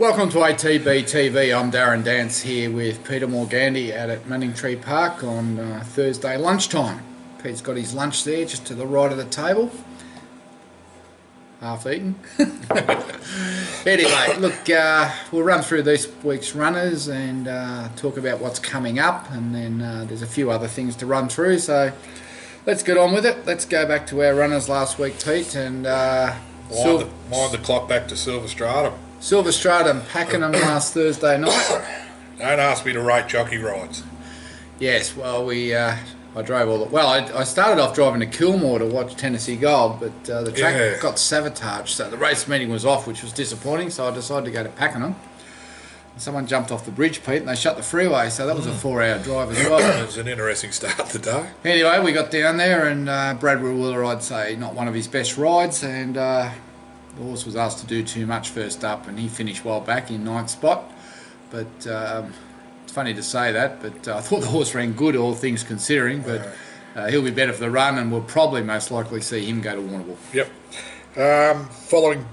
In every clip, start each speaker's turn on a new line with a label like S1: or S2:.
S1: Welcome to ATB-TV. I'm Darren Dance here with Peter Morgandy out at Manningtree Park on Thursday lunchtime. Pete's got his lunch there just to the right of the table. Half eaten. Anyway, look, we'll run through this week's runners and talk about what's coming up, and then there's a few other things to run through, so let's get on with it. Let's go back to our runners last week, Pete, and
S2: wind the clock back to Silver Stratum.
S1: Silver Stratum, Pakenham last Thursday night.
S2: Don't ask me to rate jockey rides.
S1: Yes, well, I drove all the... Well, I started off driving to Kilmore to watch Tennessee Gold, but the track got sabotaged, so the race meeting was off, which was disappointing, so I decided to go to Pakenham. Someone jumped off the bridge, Pete, and they shut the freeway, so that was a 4-hour drive as well.
S2: It was an interesting start to the day.
S1: Anyway, we got down there, and Brad Wheeler, I'd say, not one of his best rides, and the horse was asked to do too much first up, and he finished well back in 9th spot. But it's funny to say that, but I thought the horse ran good, all things considering, but he'll be better for the run, and we'll probably most likely see him go to Warrnambool.
S2: Yep. Following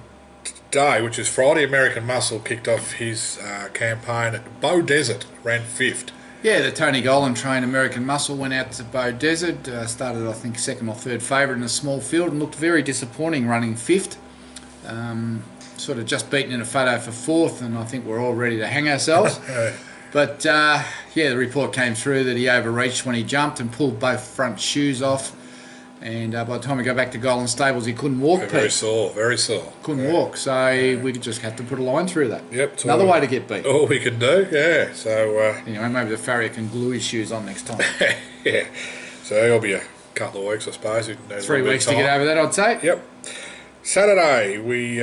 S2: day, which is Friday, American Muscle kicked off his campaign at Bow Desert, ran 5th.
S1: Yeah, the Tony Golan trained American Muscle went out to Bow Desert, started I think 2nd or 3rd favourite in a small field, and looked very disappointing running 5th. Sort of just beaten in a photo for 4th, and I think we're all ready to hang ourselves. But yeah, the report came through that he overreached when he jumped and pulled both front shoes off, and by the time we go back to Golan Stables he couldn't walk.
S2: Very sore, very sore.
S1: Couldn't walk, so we just have to put a line through that.
S2: Yep.
S1: Another way to get beat.
S2: All we can do, yeah. So
S1: anyway, maybe the farrier can glue his shoes on next time.
S2: Yeah. So it'll be a couple of weeks, I suppose.
S1: 3 weeks to get over that, I'd say.
S2: Yep. Saturday we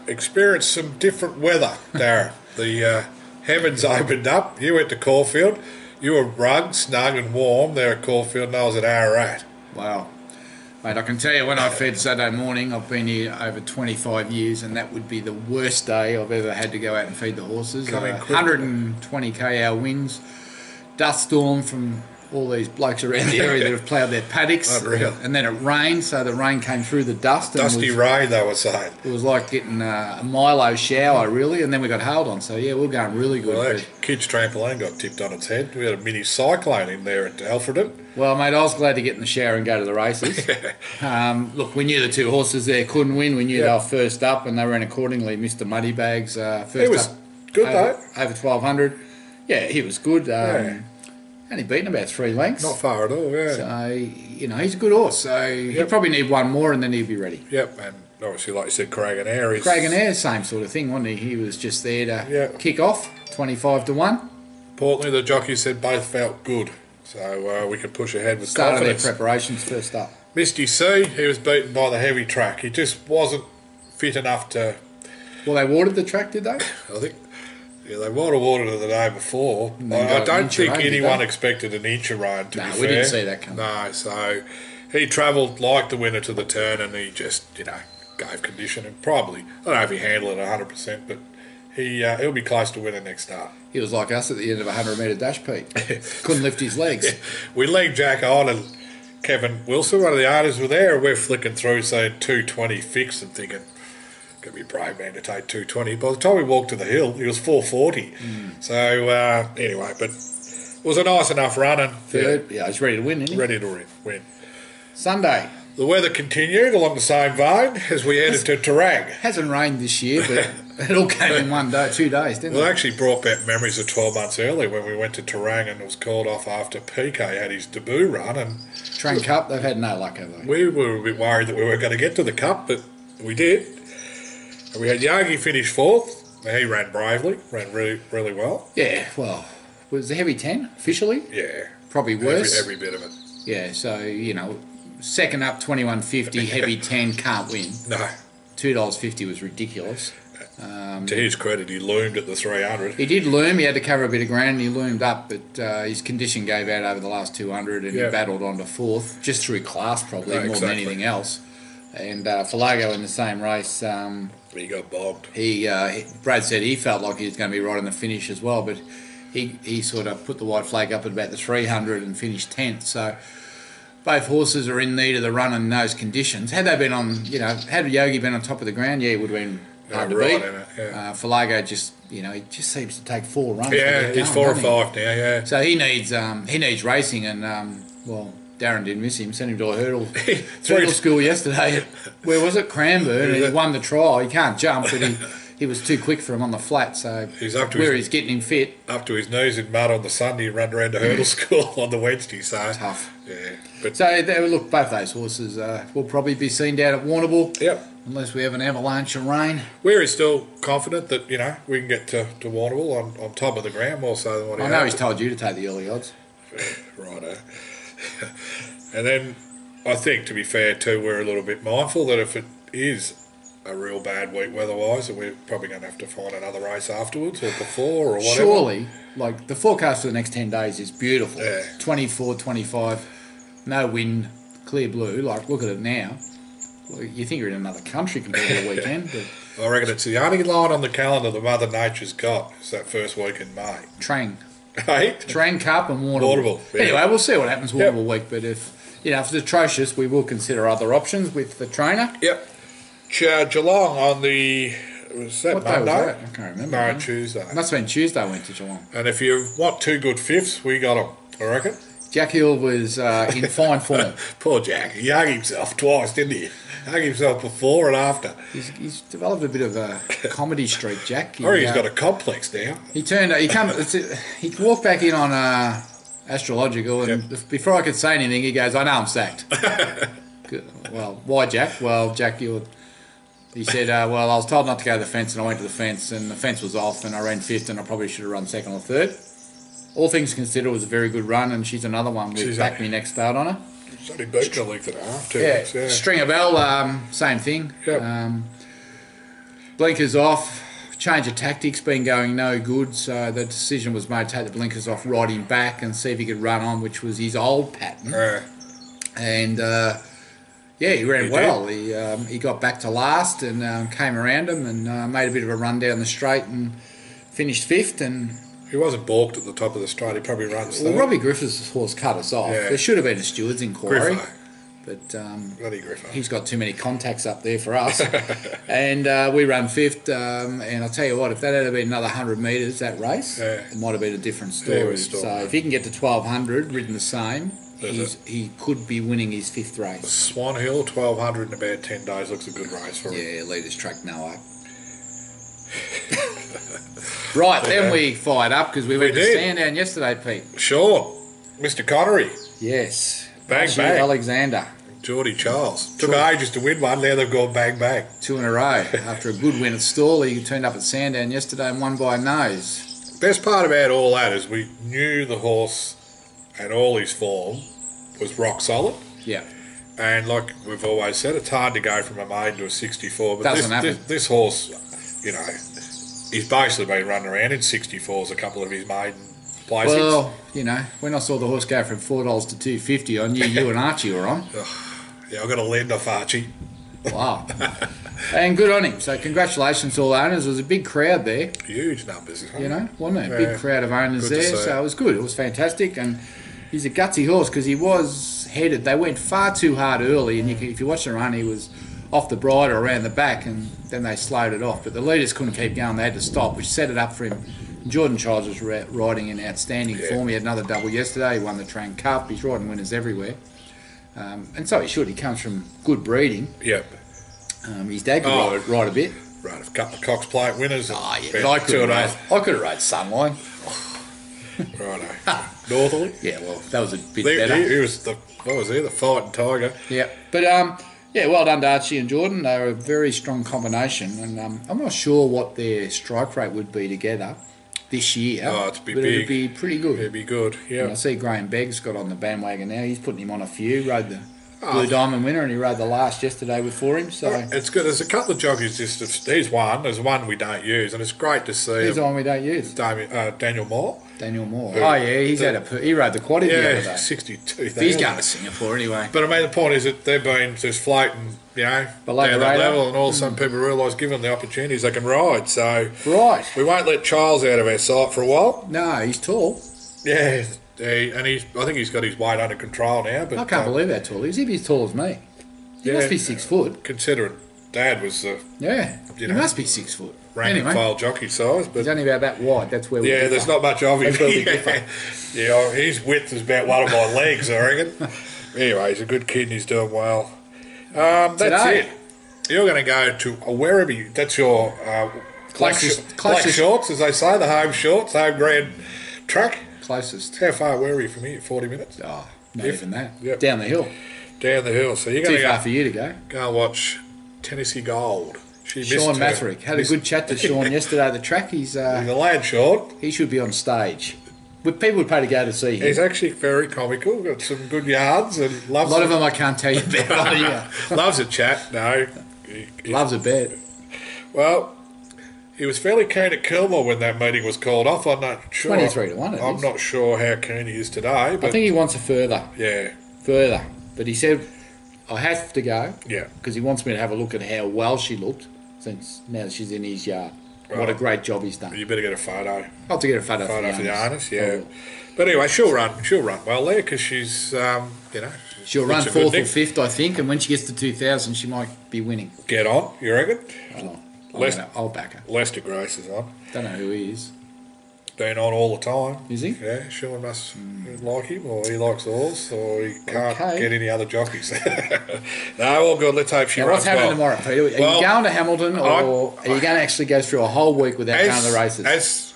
S2: experienced some different weather, Darren. The heavens opened up. You went to Caulfield. You were rugged, snug and warm there at Caulfield, and I was at Ararat.
S1: Wow. Mate, I can tell you, when I fed Saturday morning, I've been here over 25 years, and that would be the worst day I've ever had to go out and feed the horses. 120 km winds, dust storm from all these blokes around the area that have ploughed their paddocks.
S2: Unreal.
S1: And then it rained, so the rain came through the dust.
S2: Dusty rain, they were saying.
S1: It was like getting a Milo shower, really, and then we got hailed on. So, yeah, we're going really good.
S2: Well, kids' trampoline got tipped on its head. We had a mini cyclone in there at Alfredton.
S1: Well, mate, I was glad to get in the shower and go to the races. Look, we knew the two horses there couldn't win. We knew they were first up, and they ran accordingly. Mr. Muddybags, first
S2: he was
S1: up,
S2: good, though.
S1: Over 1,200. Yeah, he was good. Only beaten about 3 lengths.
S2: Not far at all, yeah.
S1: So, you know, he's a good horse. So he'll probably need one more and then he'll be ready.
S2: Yep, and obviously, like you said, Craig and Air.
S1: Craig and Air, same sort of thing, wasn't he? He was just there to kick off, 25-1.
S2: Importantly, the jockeys said both felt good. So we could push ahead with confidence.
S1: Their preparations first up.
S2: Misty C, he was beaten by the heavy track. He just wasn't fit enough to...
S1: Well, they watered the track, did they?
S2: I think... Yeah, they might have watered it the day before. I don't think anyone expected an inch of rain, to be fair.
S1: No, we didn't see that coming.
S2: No, so he travelled like the winner to the turn, and he just, gave condition, and probably, I don't know if he handled it 100%, but he'll be close to winning next start.
S1: He was like us at the end of a 100-metre dash, Pete. Couldn't lift his legs.
S2: We legged Jack on, and Kevin Wilson, one of the owners, were there, and we're flicking through, saying 220 fixed, and thinking... Going to be a brave man to take 220. By the time we walked to the hill, he was 440. So, anyway, but it was a nice enough run. And
S1: third, yeah, he's ready to win, isn't he?
S2: Ready to win.
S1: Sunday.
S2: The weather continued along the same vein as we headed to Tarang.
S1: Hasn't rained this year, but it all came in 2 days, didn't it?
S2: Well, it actually brought back memories of 12 months earlier when we went to Tarang, and it was called off after PK had his debut run. And
S1: Train Cup, they've had no luck, have they?
S2: We were a bit worried that we weren't going to get to the Cup, but we did. We had Yogi finish 4th. He ran bravely, ran really, really well.
S1: Yeah, well, was the heavy 10 officially?
S2: Yeah.
S1: Probably worse.
S2: Every bit of it.
S1: Yeah, so, second up 21.50, heavy 10, can't win.
S2: No.
S1: $2.50 was ridiculous.
S2: To his credit, he loomed at the 300.
S1: He did loom. He had to cover a bit of ground and he loomed up, but his condition gave out over the last 200 and he battled on to 4th, just through class probably, more than anything else. And Falago in the same race...
S2: he got bogged.
S1: Brad said he felt like he was going to be right in the finish as well, but he sort of put the white flag up at about the 300 and finished 10th. So both horses are in need of the run in those conditions. Had they been on, had Yogi been on top of the ground, yeah, he would have been hard to
S2: right
S1: beat.
S2: in it, yeah.
S1: Falago just, he just seems to take 4 runs.
S2: Yeah, he's 4 or 5 now, yeah.
S1: So he needs racing, and well, Darren didn't miss him. Sent him to a hurdle school yesterday. Where was it? Cranbourne. He won the trial. He can't jump, but he was too quick for him on the flat. So he's getting him fit.
S2: Up to his nose in mud on the Sunday, run around to hurdle school on the Wednesday. So
S1: tough.
S2: Yeah.
S1: So look, both those horses will probably be seen down at Warrnambool.
S2: Yep.
S1: Unless we have an avalanche of rain.
S2: We're still confident that we can get to Warrnambool on top of the ground more so than what
S1: I know he's told you to take the early odds.
S2: Righto. And then I think, to be fair too, we're a little bit mindful that if it is a real bad week weather-wise, that we're probably going to have to find another race afterwards or before or whatever.
S1: Surely, like the forecast for the next 10 days is beautiful.
S2: Yeah.
S1: 24, 25, no wind, clear blue. Like, look at it now. Well, you think you're in another country compared to the weekend. But
S2: I reckon it's the only line on the calendar that Mother Nature's got is that first week in May.
S1: Trang.
S2: Hey?
S1: Trang Cup and Warrnambool.
S2: Yeah.
S1: Anyway, we'll see what happens Warrnambool week, but if it's atrocious, we will consider other options with the trainer.
S2: Yep. Geelong on the... Was that
S1: what
S2: Monday?
S1: Day was that? I can't remember.
S2: No, Tuesday.
S1: Must have been Tuesday I went to Geelong.
S2: And if you want 2 good fifths, we got them, I reckon.
S1: Jack Hill was in fine form.
S2: Poor Jack. He hung himself twice, didn't he? Hung himself before and after.
S1: He's developed a bit of a comedy streak, Jack.
S2: He's got a complex now.
S1: He walked back in on Astrological, and before I could say anything, he goes, "I know I'm sacked." Good. Well, why, Jack? Well, Jack, he said, well, I was told not to go to the fence, and I went to the fence, and the fence was off, and I ran 5th, and I probably should have run 2nd or 3rd. All things considered, it was a very good run, and she's another one. We'll back me next start on her.
S2: She's only beaten a length and a half, 2
S1: Yeah,
S2: weeks, yeah.
S1: Stringer Bell, same thing.
S2: Yep.
S1: Blinkers off. Change of tactics been going no good, so the decision was made to take the blinkers off, ride him back, and see if he could run on, which was his old pattern. And he ran well. He got back to last and came around him and made a bit of a run down the straight and finished 5th. And
S2: he wasn't balked at the top of the straight. He probably runs.
S1: Well, Robbie Griffith's horse cut us off.
S2: Yeah.
S1: There should have been a steward's inquiry.
S2: Griffo.
S1: But
S2: Bloody Griffo.
S1: He's got too many contacts up there for us. And we run 5th. And I'll tell you what, if that had been another 100 metres, that race, it might have been a different story. So if he can get to 1200, ridden the same, he could be winning his 5th race.
S2: Swan Hill, 1200 in about 10 days. Looks a good race for him.
S1: Yeah, leaders track Noah. Right, then we fired up because we went to Sandown yesterday, Pete.
S2: Sure. Mr. Connery.
S1: Yes.
S2: Bang, bang.
S1: Alexander.
S2: Geordie Charles. Took ages to win one, now they've gone bang, bang.
S1: 2 in a row. After a good win at Stall, he turned up at Sandown yesterday and won by a nose.
S2: Best part about all that is we knew the horse and all his form was rock solid.
S1: Yeah.
S2: And like we've always said, it's hard to go from a maiden to a 64. But
S1: Doesn't happen.
S2: This horse, he's basically been running around in 64s a couple of his maiden placings.
S1: Well, when I saw the horse go from $4 to $2.50, I knew you and Archie were on.
S2: Yeah, I've got to lend off Archie.
S1: Wow. And good on him. So congratulations to all owners. There was a big crowd there.
S2: Huge numbers.
S1: Wasn't it? Big crowd of owners there. So it was good. It was fantastic. And he's a gutsy horse because he was headed. They went far too hard early. And if you watch the run, he was off the bridle around the back, and then they slowed it off. But the leaders couldn't keep going. They had to stop, which set it up for him. Jordan Childs was riding in outstanding form. He had another double yesterday. He won the Trang Cup. He's riding winners everywhere. And so he should. He comes from good breeding.
S2: Yep.
S1: His dad could ride a bit.
S2: Right, a couple of Cox Plate winners.
S1: Oh, yeah, but I could have rode Sunline.
S2: Righto. Northerly?
S1: Yeah, well, that was a bit better.
S2: He was the fighting tiger.
S1: Yeah, but well done to Archie and Jordan. They were a very strong combination, and I'm not sure what their strike rate would be together this year.
S2: Oh, it'd be
S1: but
S2: big.
S1: It'd be pretty good.
S2: It'd be good, yeah.
S1: And I see Graham Beggs got on the bandwagon now. He's putting him on a few. Rode the Blue Diamond winner, and he rode the last yesterday for him. So
S2: it's good. There's a couple of jockeys. There's one we don't use, and it's great to see.
S1: Here's the one we don't use.
S2: Daniel Moore.
S1: Daniel Moore. He rode the quaddy the other day.
S2: 62,000.
S1: He's going to Singapore anyway.
S2: But I mean, the point is that they've been just floating, down that level, and all some people realise, given the opportunities, they can ride. So we won't let Charles out of our sight for a while.
S1: No, he's tall.
S2: Yeah. And I think he's got his weight under control now. But
S1: I can't believe how tall he is. If he's tall as me, he must be 6 foot.
S2: Considering Dad was
S1: Yeah,
S2: You
S1: he
S2: know,
S1: must be 6 foot.
S2: rank and
S1: Anyway,
S2: file jockey size, but
S1: he's only about that wide. That's where we
S2: yeah,
S1: differ.
S2: there's not much of him.
S1: That's where we differ.
S2: Yeah, his width is about one of my legs, I reckon. Anyway, he's a good kid and he's doing well. That's
S1: Today.
S2: it. You're going to go to wherever you... That's your black shorts, as they say, the home shorts, home grand track.
S1: Closest.
S2: How far were you from here? 40 minutes?
S1: Oh, not even that.
S2: Yep.
S1: Down the hill.
S2: Down the hill. So you're going
S1: Too
S2: to
S1: far for you to go.
S2: go and watch Tennessee Gold. She
S1: Sean
S2: missed
S1: Matherick. Had a good chat to Sean yesterday at the track. He's
S2: the lad, Sean.
S1: he should be on stage. People would pay to go to see him.
S2: He's actually very comical. Got some good yards and loves
S1: A lot of them I can't tell you about.
S2: loves a chat. No,
S1: Loves a bet.
S2: Well, he was fairly keen at Kilmore when that meeting was called off. I'm not sure.
S1: 23 to 1 it
S2: I'm
S1: is.
S2: not sure how keen he is today. But
S1: I think he wants a further.
S2: yeah,
S1: But he said, I have to go
S2: yeah.
S1: because he wants me to have a look at how well she looked since now that she's in his yard. What a
S2: Right.
S1: great job he's done.
S2: You better get a photo.
S1: I'll have to get a photo
S2: For the
S1: owners.
S2: harness,
S1: I
S2: yeah.
S1: will.
S2: But anyway, she'll run. She'll run well there because she's,
S1: She'll run
S2: looks a good
S1: 4th or
S2: thing.
S1: 5th, I think, and when she gets to 2,000, she might be winning.
S2: Get on, you reckon?
S1: Oh, I'll back her.
S2: Lester Grace is on.
S1: Don't know who he is.
S2: Been on all the time.
S1: Is he?
S2: Yeah, Sean must like him, or he likes the horse, or he can't
S1: Okay.
S2: get any other jockeys. No, all good. Let's hope she
S1: Now,
S2: runs
S1: what's happening
S2: well.
S1: tomorrow, Peter? Are
S2: Well,
S1: you going to Hamilton, or are you going to actually go through a whole week without going to the races?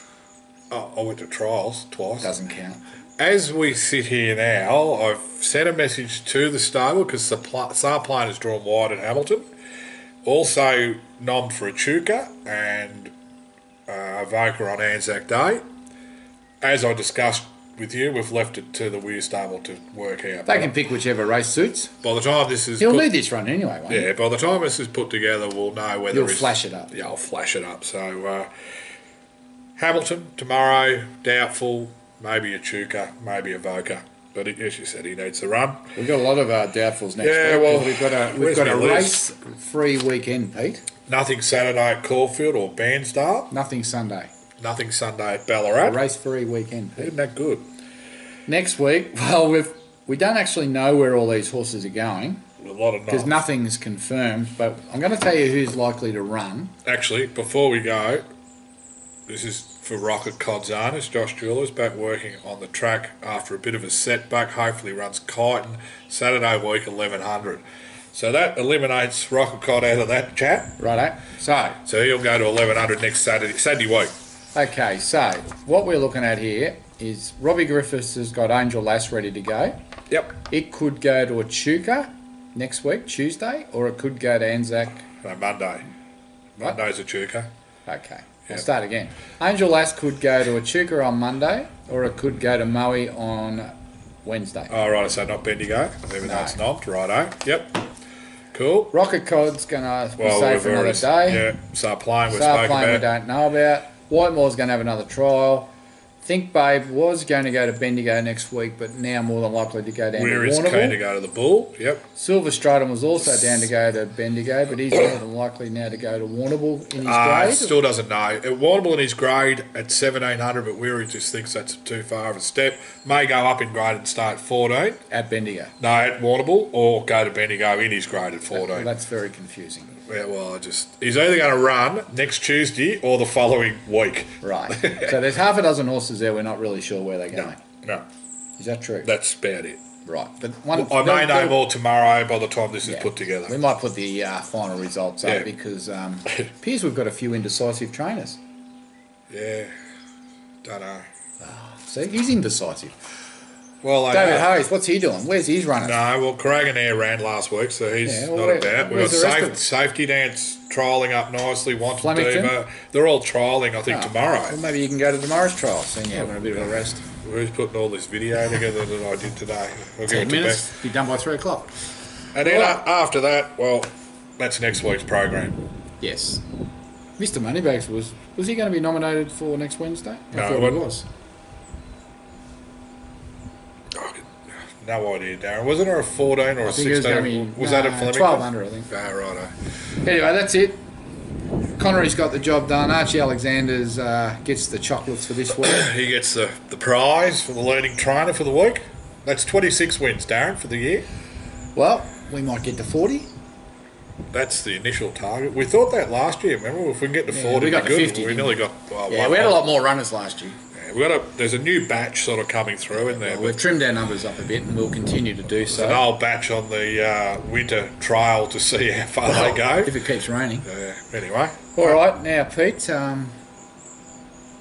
S2: I went to trials twice.
S1: Doesn't count.
S2: As we sit here now, I've sent a message to the stable because Sarplane has drawn wide at Hamilton. Also nommed for a Chuka and Avoca on Anzac Day. As I discussed with you, we've left it to the Weir stable to work out.
S1: They can pick whichever race suits.
S2: By the time this is
S1: He'll need this run anyway, won't he?
S2: yeah, by the time this is put together, we'll know whether
S1: You'll flash it up.
S2: Yeah, I'll flash it up. So Hamilton tomorrow, doubtful. Maybe a Chuka, maybe a Voca. But as you said, he needs to run.
S1: We've got a lot of doubtfuls next
S2: Yeah,
S1: week.
S2: well,
S1: 'Cause we've
S2: where's
S1: got a
S2: my list?
S1: race-free weekend, Pete.
S2: Nothing Saturday at Caulfield or Bairnsdale.
S1: Nothing Sunday.
S2: Nothing Sunday at
S1: A
S2: Ballarat.
S1: race-free weekend, Pete.
S2: Isn't that good?
S1: Next week, well, we don't actually know where all these horses are going
S2: A lot of
S1: because
S2: knobs.
S1: nothing's confirmed. But I'm going to tell you who's likely to run.
S2: Actually, before we go, this is for Rocket Cod's owners. Josh Jewellers back working on the track after a bit of a setback. Hopefully runs Kyneton Saturday week 1100. So that eliminates Rocket Cod out of that chat.
S1: Righto.
S2: So he'll go to 1100 next Saturday week.
S1: Okay, so what we're looking at here is Robbie Griffiths has got Angel Lass ready to go.
S2: Yep.
S1: It could go to a Chuka next week, Tuesday, or it could go to Anzac.
S2: No, Monday.
S1: What?
S2: Monday's a Chuka.
S1: Okay, I'll
S2: Yep.
S1: start again. Angel Lass could go to a Chuka on Monday, or it could go to Moe on Wednesday.
S2: Oh, right, so not Bendigo, even though it's not. Righto. Yep. Cool.
S1: Rocket Cod's going to be
S2: Well,
S1: safe
S2: we've
S1: for another
S2: already,
S1: day.
S2: yeah, start playing. We've
S1: Start
S2: spoken
S1: playing we
S2: about.
S1: don't know about. Whitemore's going to have another trial. Think Babe was going to go to Bendigo next week, but now more than likely to go down
S2: Where
S1: to
S2: is keen to
S1: Warrnambool.
S2: go to the Bull? Yep.
S1: Silver Stratum was also down to go to Bendigo, but he's more than likely now to go to Warrnambool in his grade.
S2: Still doesn't know. At Warrnambool in his grade at 1700, but Weary just thinks that's too far of a step. May go up in grade and start 14.
S1: At Bendigo.
S2: No, at Warrnambool, or go to Bendigo in his grade at 14.
S1: Well, that's very confusing.
S2: Yeah, well, he's either going to run next Tuesday or the following week.
S1: Right. So there's half a dozen horses there. We're not really sure where they're going.
S2: No,
S1: Is that true?
S2: that's about it.
S1: Right. But one.
S2: I may know more tomorrow by the time this is
S1: Yeah.
S2: put together.
S1: We might put the final results
S2: Yeah.
S1: up because appears we've got a few indecisive trainers.
S2: Yeah, don't know.
S1: See, he's indecisive.
S2: Well,
S1: David Harris, what's he doing? Where's his running?
S2: No, well, Craig Air ran last week, so he's
S1: Yeah, well,
S2: not about. We've
S1: where's
S2: got
S1: the rest of them?
S2: safety dance trialling up nicely. Wanted
S1: Flemington?
S2: Diva. They're all trialling, I think, tomorrow.
S1: Well, maybe you can go to tomorrow's trial, seeing you're having a bit of a rest.
S2: Who's putting all this video together that I did today? We'll give
S1: 10
S2: it to
S1: minutes, be done by 3 o'clock.
S2: Beck. And then
S1: Right.
S2: after that, well, that's next week's program.
S1: Yes. Mr. Moneybags was he going to be nominated for next Wednesday? I
S2: No,
S1: thought he
S2: what-
S1: was.
S2: No idea, Darren. Wasn't there a 14 or a
S1: I think it was
S2: 16?
S1: going to be
S2: Was that a Flemington?
S1: 1200, I think.
S2: Ah, righto.
S1: Anyway, that's it. Connery's got the job done. Archie Alexander's gets the chocolates for this week.
S2: He gets the prize for the leading trainer for the week. That's 26 wins, Darren, for the year.
S1: Well, we might get to 40.
S2: That's the initial target. We thought that last year. Remember, if we can get to 40,
S1: we got
S2: it'd be
S1: to
S2: good.
S1: 50.
S2: We nearly got. Well,
S1: Yeah, we had a lot more runners last year.
S2: There's a new batch sort of coming through in there.
S1: Well, we've trimmed our numbers up a bit, and we'll continue to do so.
S2: An old batch on the winter trial to see how far they go.
S1: If it keeps raining.
S2: Anyway.
S1: All right, now Pete,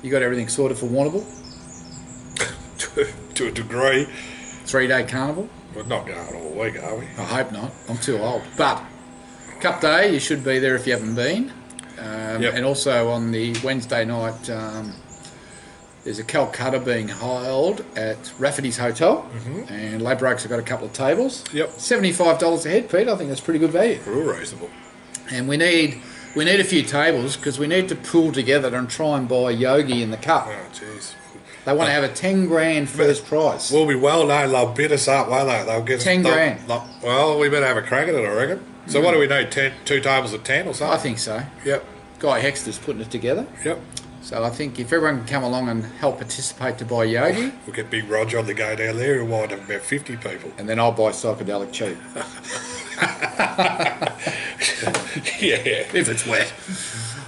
S1: you got everything sorted for Warrnambool?
S2: To a degree.
S1: 3-day carnival?
S2: We're not going all week, are we?
S1: I hope not. I'm too old. But Cup Day, you should be there if you haven't been. And also on the Wednesday night, there's a Calcutta being held at Rafferty's Hotel, and Ladbrokes have got a couple of tables.
S2: Yep.
S1: $75 a head, Pete. I think that's pretty good value.
S2: Real reasonable.
S1: And we need a few tables because we need to pull together and try and buy Yogi in the cup.
S2: Oh, jeez.
S1: They want to have a 10 grand first prize.
S2: We'll be well known. They'll bid us up, won't they? They'll get
S1: 10 grand.
S2: Well, we better have a crack at it, I reckon. So what do we need? 2 tables of 10 or something?
S1: I think so.
S2: Yep.
S1: Guy Hexter's putting it together.
S2: Yep.
S1: So I think if everyone can come along and help participate to buy Yogi,
S2: we'll get Big Roger on the go down there. He'll wind up about 50 people.
S1: And then I'll buy psychedelic cheap.
S2: Yeah.
S1: If it's wet.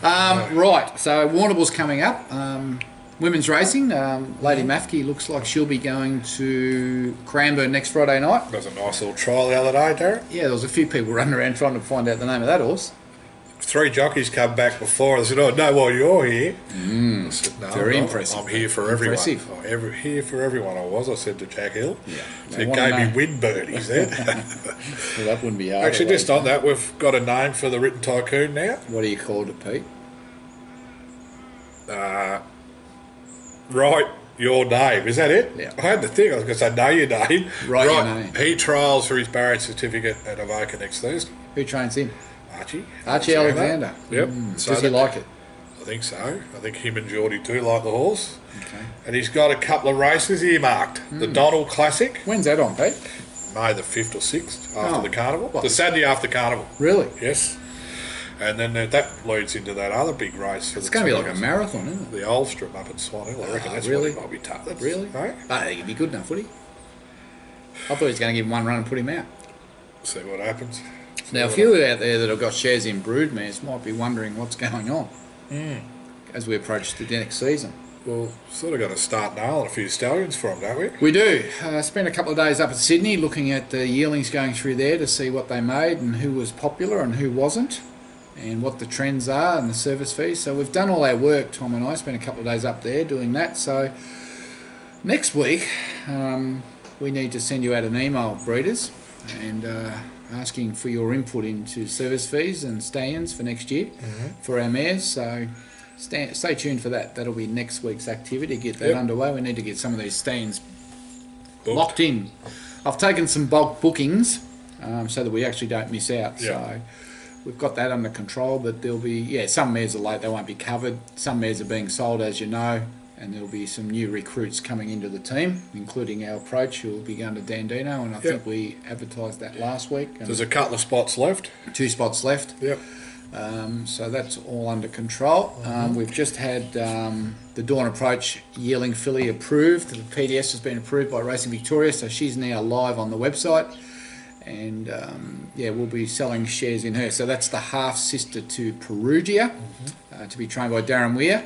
S1: Right, so Warrnambool's coming up. Women's racing. Lady Mafke looks like she'll be going to Cranbourne next Friday night.
S2: There was a nice little trial the other day, Darren.
S1: Yeah, there was a few people running around trying to find out the name of that horse.
S2: 3 jockeys come back before and said, "Oh, no, while you're here." I said, no,
S1: Very impressive.
S2: I'm here for everyone.
S1: Impressive.
S2: Here for everyone I was, I said to Jack Hill.
S1: Yeah.
S2: So he gave me wind bird, he said.
S1: Well, that wouldn't be hard.
S2: Actually, just on that, we've got a name for the Written Tycoon now.
S1: What do you call it, Pete?
S2: Write your name. Is that it?
S1: Yeah.
S2: I had to think. I was going to say, know your name.
S1: Write your name.
S2: He trials for his barrage certificate at Avoca next Thursday.
S1: Who trains him?
S2: Archie
S1: Alexander.
S2: Yep.
S1: So does he like it?
S2: I think so. I think him and Geordie do like the horse.
S1: Okay.
S2: And he's got a couple of races earmarked. The Donald Classic.
S1: When's that on, Pete?
S2: May the 5th or 6th after the carnival.
S1: What?
S2: The Saturday after carnival.
S1: Really?
S2: Yes. And then that leads into that other big race.
S1: It's going to be like a marathon, isn't it?
S2: The Ulstrom up at Swan Hill. I reckon that's
S1: really?
S2: what might be tough.
S1: Really?
S2: Right?
S1: I think he'd be good enough, would he? I thought he was going to give him one run and put him out.
S2: See what happens.
S1: Now, a few out there that have got shares in broodmares might be wondering what's going on as we approach the next season.
S2: Well, sort of got to start nailing a few stallions for them, don't we?
S1: We do. Spent a couple of days up at Sydney looking at the yearlings going through there to see what they made and who was popular and who wasn't, and what the trends are and the service fees. So we've done all our work, Tom and I spent a couple of days up there doing that. So next week we need to send you out an email, breeders, and asking for your input into service fees and stay-ins for next year for our mares. So stay tuned for that. That'll be next week's activity. Get that underway. We need to get some of these stay-ins locked in. I've taken some bulk bookings so that we actually don't miss out. So we've got that under control, but there'll be, some mares are late, they won't be covered. Some mares are being sold, as you know, and there'll be some new recruits coming into the team, including our approach, who will be going to Dandino, and I think we advertised that last week.
S2: There's a couple of spots left.
S1: 2 spots left.
S2: Yep.
S1: So that's all under control. We've just had the Dawn Approach yearling filly approved. The PDS has been approved by Racing Victoria, so she's now live on the website. And we'll be selling shares in her. So that's the half sister to Perugia, to be trained by Darren Weir.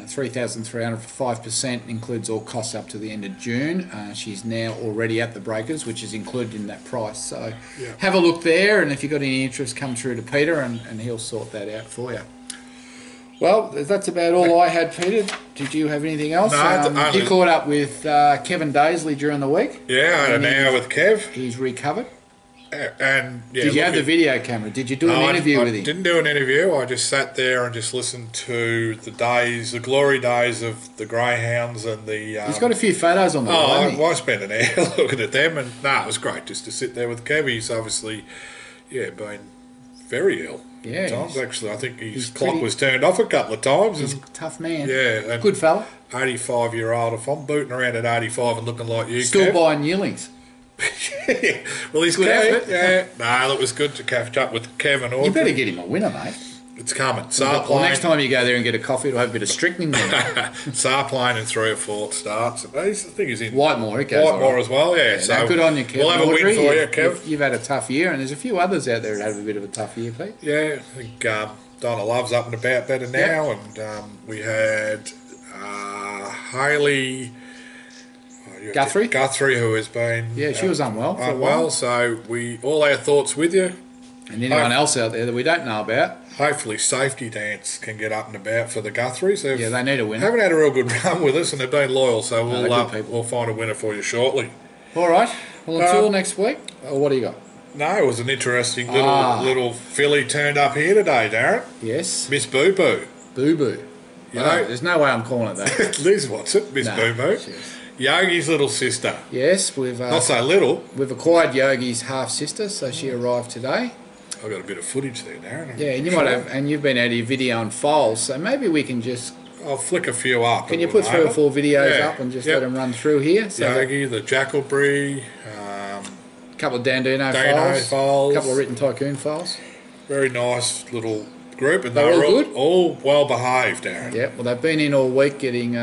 S1: 3,300 for 5%, includes all costs up to the end of June. She's now already at the breakers, which is included in that price. So have a look there, and if you've got any interest, come through to Peter and he'll sort that out for you. Well, that's about all I had, Peter. Did you have anything else?
S2: No,
S1: you caught up with Kevin Daisley during the week.
S2: Yeah, I had an hour with Kev.
S1: He's recovered.
S2: And
S1: did you have the video camera? Did you do an interview with him?
S2: I didn't do an interview. I just sat there and just listened to the glory days of the greyhounds and the.
S1: He's got a few photos on there.
S2: I spent an hour looking at them, and it was great just to sit there with Kev. He's obviously, been very ill.
S1: Yeah,
S2: times actually. I think his clock was turned off a couple of times.
S1: He's a tough man.
S2: Yeah,
S1: good fella.
S2: 85-year-old. If I'm booting around at 85 and looking like you,
S1: still
S2: Kev,
S1: buying yearlings.
S2: Well, he's
S1: good effort.
S2: Yeah. No, it was good to catch up with Kevin.
S1: You better get him a winner, mate.
S2: It's coming.
S1: Well, next time you go there and get a coffee, it'll have a bit of strychnine there.
S2: Sarplane in 3 or 4 starts. I think he's in
S1: Whitemore. It goes
S2: Whitemore as well, yeah. So
S1: no, good on you, Kev.
S2: We'll have a win for you, Kev.
S1: You've had a tough year, and there's a few others out there that have a bit of a tough year, Pete.
S2: Yeah, I think Donna Love's up and about better now, and we had Hayley Guthrie, who has been
S1: she was unwell for a while.
S2: Unwell, so all our thoughts with you.
S1: And anyone else out there that we don't know about.
S2: Hopefully Safety Dance can get up and about for the Guthries.
S1: They need a winner.
S2: Haven't had a real good run with us, and they've been loyal, so we'll find a winner for you shortly.
S1: All right. Well, until next week, what do you got?
S2: No, it was an interesting little filly turned up here today, Darren.
S1: Yes.
S2: Miss Boo Boo.
S1: Boo Boo. There's no way I'm calling it that.
S2: Liz wants it, Miss Boo Boo. Yogi's little sister.
S1: Yes, we've
S2: not so little.
S1: We've acquired Yogi's half sister, so she arrived today.
S2: I've got a bit of footage there, Darren.
S1: Yeah, and you might have, and you've been out of your video and files, so maybe we can just.
S2: I'll flick a few up.
S1: Can you put 3 or 4 videos up and just let them run through here? So
S2: Yogi, the Jackalbury,
S1: a couple of Dandino files, a couple of Written Tycoon files.
S2: Very nice little group, and
S1: they're all good,
S2: all well behaved, Darren.
S1: Yeah, well they've been in all week getting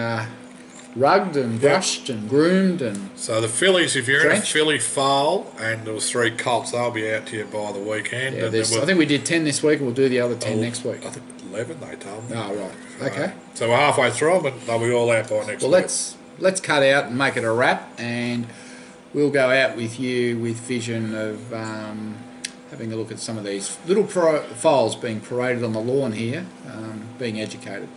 S1: rugged and brushed and groomed and.
S2: So the fillies, if you're in a filly foal, and there was 3 colts, they'll be out to you by the weekend.
S1: Yeah, I think we did 10 this week, and we'll do the other 10 next week.
S2: I think 11 they told me.
S1: Oh right, okay.
S2: So we're halfway through them, and they'll be all out by next week.
S1: Well, let's cut out and make it a wrap, and we'll go out with you with vision of having a look at some of these little foals being paraded on the lawn here, being educated.